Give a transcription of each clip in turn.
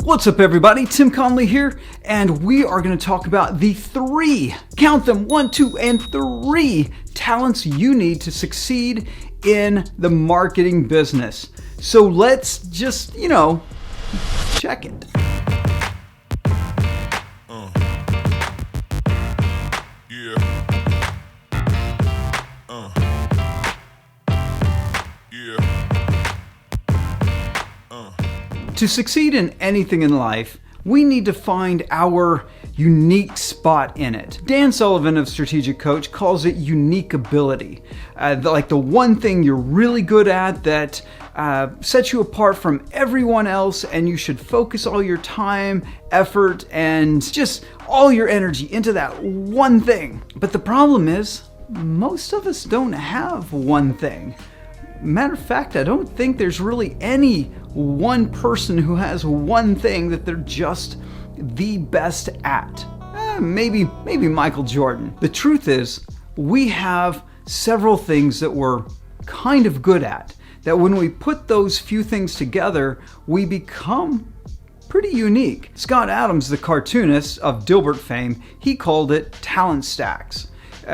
What's up, everybody? Tim Conley here, and we are going to talk about the count them, 1, 2, and 3 talents you need to succeed in the marketing business. So let's just, check it. To succeed in anything in life, we need to find our unique spot in it. Dan Sullivan of Strategic Coach calls it unique ability. Like the one thing you're really good at that sets you apart from everyone else, and you should focus all your time, effort, and just all your energy into that one thing. But the problem is, most of us don't have one thing. Matter of fact, I don't think there's really any one person who has one thing that they're just the best at. Maybe Michael Jordan. The truth is, we have several things that we're kind of good at, that when we put those few things together, we become pretty unique. Scott Adams, the cartoonist of Dilbert fame, he called it talent stacks.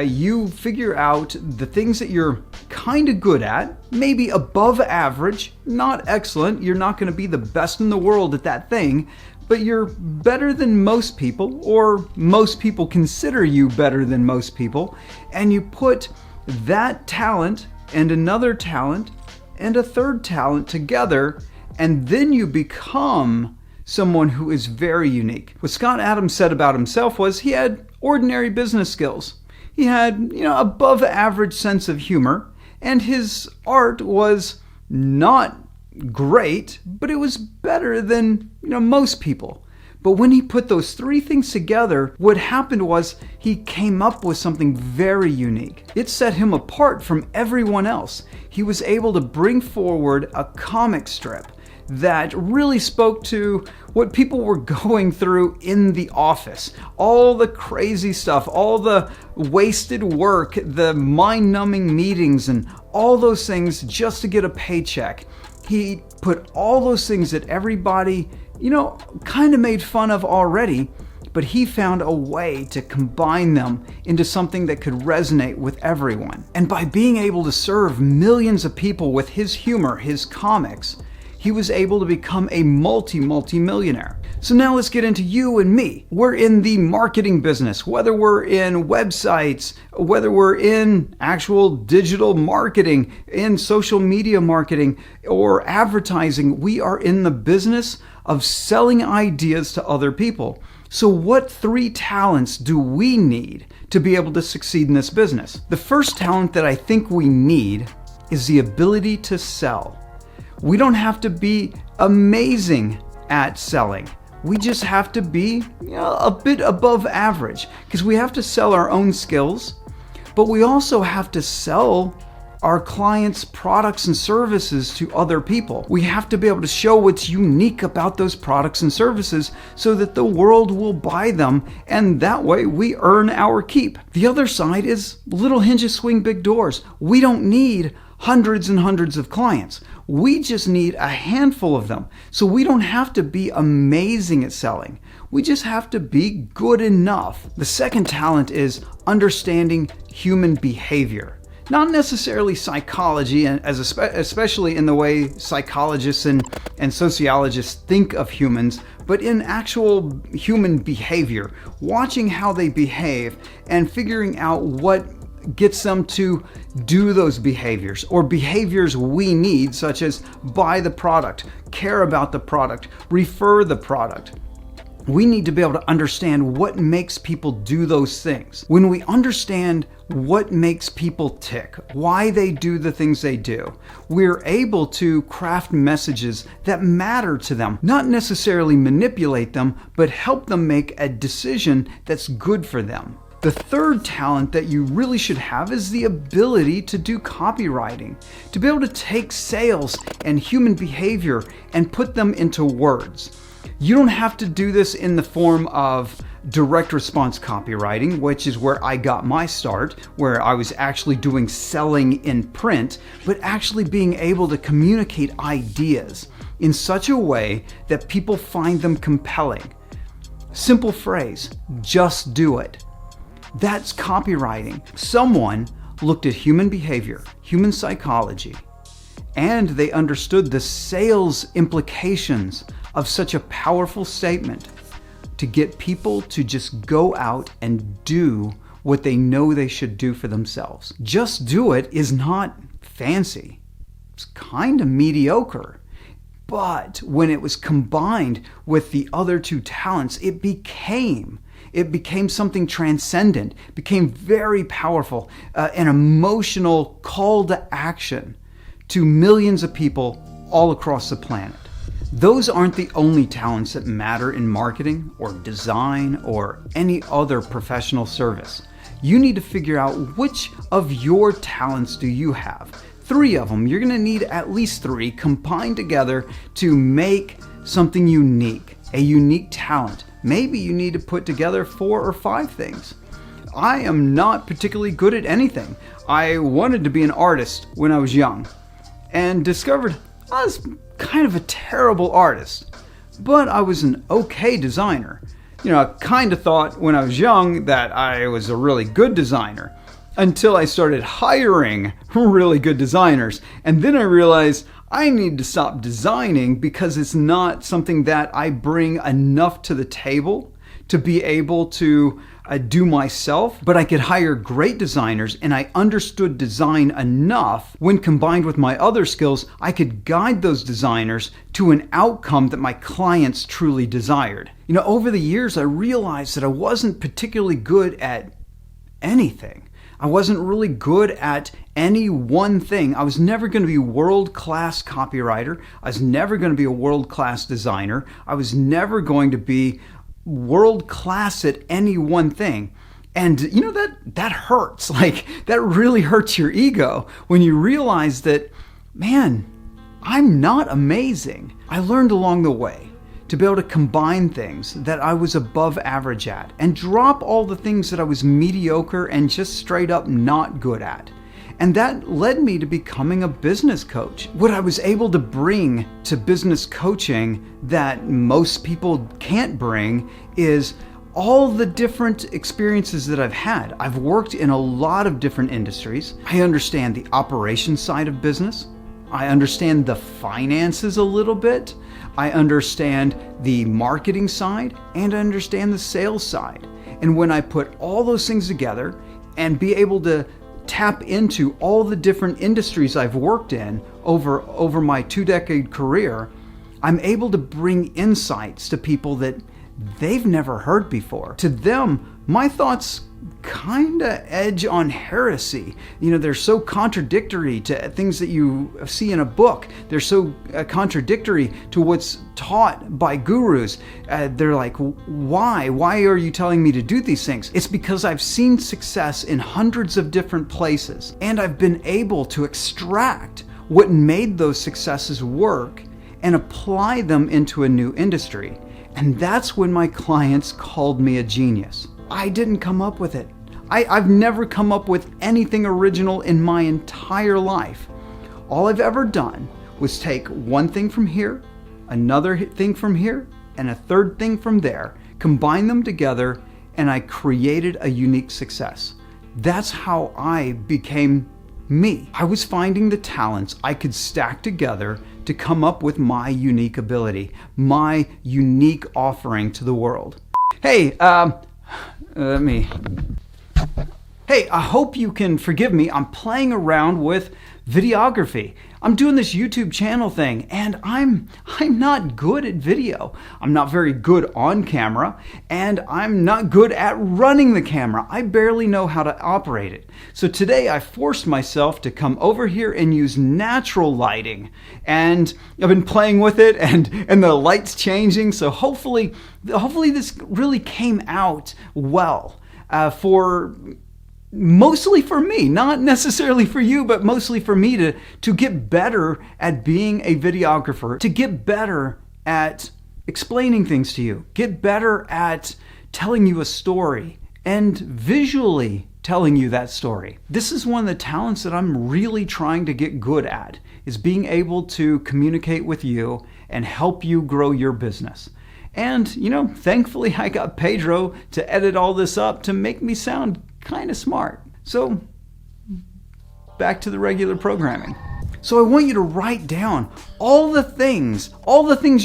You figure out the things that you're kind of good at, maybe above average, not excellent. You're not going to be the best in the world at that thing, but you're better than most people, or most people consider you better than most people, and you put that talent and another talent and a third talent together, and then you become someone who is very unique. What Scott Adams said about himself was he had ordinary business skills. He had, above average sense of humor, and his art was not great, but it was better than, most people. But when he put those three things together, what happened was he came up with something very unique. It set him apart from everyone else. He was able to bring forward a comic strip that really spoke to what people were going through in the office. All the crazy stuff, all the wasted work, the mind-numbing meetings, and all those things just to get a paycheck. He put all those things that everybody, kind of made fun of already, but he found a way to combine them into something that could resonate with everyone. And by being able to serve millions of people with his humor, his comics, he was able to become a multi-millionaire. So now let's get into you and me. We're in the marketing business, whether we're in websites, whether we're in actual digital marketing, in social media marketing, or advertising. We are in the business of selling ideas to other people. So what 3 talents do we need to be able to succeed in this business? The first talent that I think we need is the ability to sell. We don't have to be amazing at selling. We just have to be a bit above average, because we have to sell our own skills, but we also have to sell our clients' products and services to other people. We have to be able to show what's unique about those products and services so that the world will buy them, and that way we earn our keep. The other side is little hinges swing big doors. We don't need hundreds and hundreds of clients. We just need a handful of them. So we don't have to be amazing at selling. We just have to be good enough. The second talent is understanding human behavior. Not necessarily psychology, especially in the way psychologists and sociologists think of humans, but in actual human behavior, watching how they behave and figuring out what gets them to do those behaviors, or behaviors we need, such as buy the product, care about the product, refer the product. We need to be able to understand what makes people do those things. When we understand what makes people tick, why they do the things they do, we're able to craft messages that matter to them, not necessarily manipulate them, but help them make a decision that's good for them. The third talent that you really should have is the ability to do copywriting, to be able to take sales and human behavior and put them into words. You don't have to do this in the form of direct response copywriting, which is where I got my start, where I was actually doing selling in print, but actually being able to communicate ideas in such a way that people find them compelling. Simple phrase, just do it. That's copywriting. Someone looked at human behavior, human psychology, and they understood the sales implications of such a powerful statement to get people to just go out and do what they know they should do for themselves. Just do it is not fancy. It's kind of mediocre. But when it was combined with the other two talents, it became something transcendent, became very powerful, an emotional call to action to millions of people all across the planet. Those aren't the only talents that matter in marketing or design or any other professional service. You need to figure out which of your talents do you have. 3 of them. You're going to need at least 3 combined together to make something unique, a unique talent. Maybe you need to put together 4 or 5 things. I am not particularly good at anything. I wanted to be an artist when I was young and discovered I was kind of a terrible artist, but I was an okay designer. I kind of thought when I was young that I was a really good designer until I started hiring really good designers. And then I realized I need to stop designing because it's not something that I bring enough to the table to be able to do myself, but I could hire great designers, and I understood design enough when combined with my other skills, I could guide those designers to an outcome that my clients truly desired. Over the years, I realized that I wasn't particularly good at anything. I wasn't really good at any one thing. I was never going to be a world-class copywriter. I was never going to be a world-class designer. I was never going to be world-class at any one thing. And that hurts. That really hurts your ego when you realize that, man, I'm not amazing. I learned along the way to be able to combine things that I was above average at and drop all the things that I was mediocre and just straight up not good at. And that led me to becoming a business coach. What I was able to bring to business coaching that most people can't bring is all the different experiences that I've had. I've worked in a lot of different industries. I understand the operations side of business. I understand the finances a little bit. I understand the marketing side, and I understand the sales side. And when I put all those things together and be able to tap into all the different industries I've worked in over my 2-decade career, I'm able to bring insights to people that they've never heard before. To them, my thoughts kind of edge on heresy. They're so contradictory to things that you see in a book. They're so contradictory to what's taught by gurus. They're like, why? Why are you telling me to do these things? It's because I've seen success in hundreds of different places, and I've been able to extract what made those successes work and apply them into a new industry. And that's when my clients called me a genius. I didn't come up with it. I've never come up with anything original in my entire life. All I've ever done was take one thing from here, another thing from here, and a third thing from there, combine them together, and I created a unique success. That's how I became me. I was finding the talents I could stack together to come up with my unique ability, my unique offering to the world. Hey, I hope you can forgive me. I'm playing around with videography. I'm doing this YouTube channel thing, and I'm not good at video. I'm not very good on camera, and I'm not good at running the camera. I barely know how to operate it. So today I forced myself to come over here and use natural lighting, and I've been playing with it, and the light's changing. So hopefully this really came out well mostly for me, not necessarily for you, but mostly for me to get better at being a videographer, to get better at explaining things to you. Get better at telling you a story and visually telling you that story. This is one of the talents that I'm really trying to get good at, is being able to communicate with you and help you grow your business. And, thankfully I got Pedro to edit all this up to make me sound kind of smart. So, back to the regular programming. So I want you to write down all the things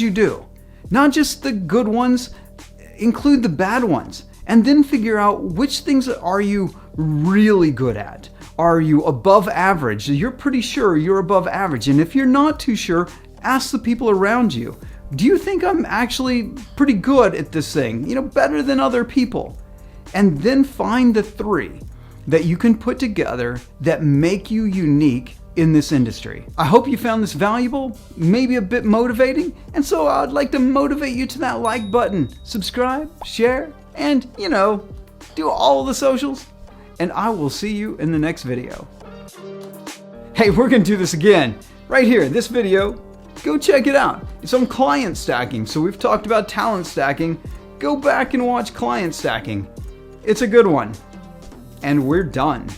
you do. Not just the good ones, include the bad ones. And then figure out which things are you really good at. Are you above average? You're pretty sure you're above average. And if you're not too sure, ask the people around you. Do you think I'm actually pretty good at this thing? Better than other people. And then find the 3 that you can put together that make you unique in this industry. I hope you found this valuable, maybe a bit motivating. And so I'd like to motivate you to that like button, subscribe, share, and, do all the socials. And I will see you in the next video. Hey, we're going to do this again. Right here, this video. Go check it out. It's on client stacking. So we've talked about talent stacking. Go back and watch client stacking. It's a good one. And we're done.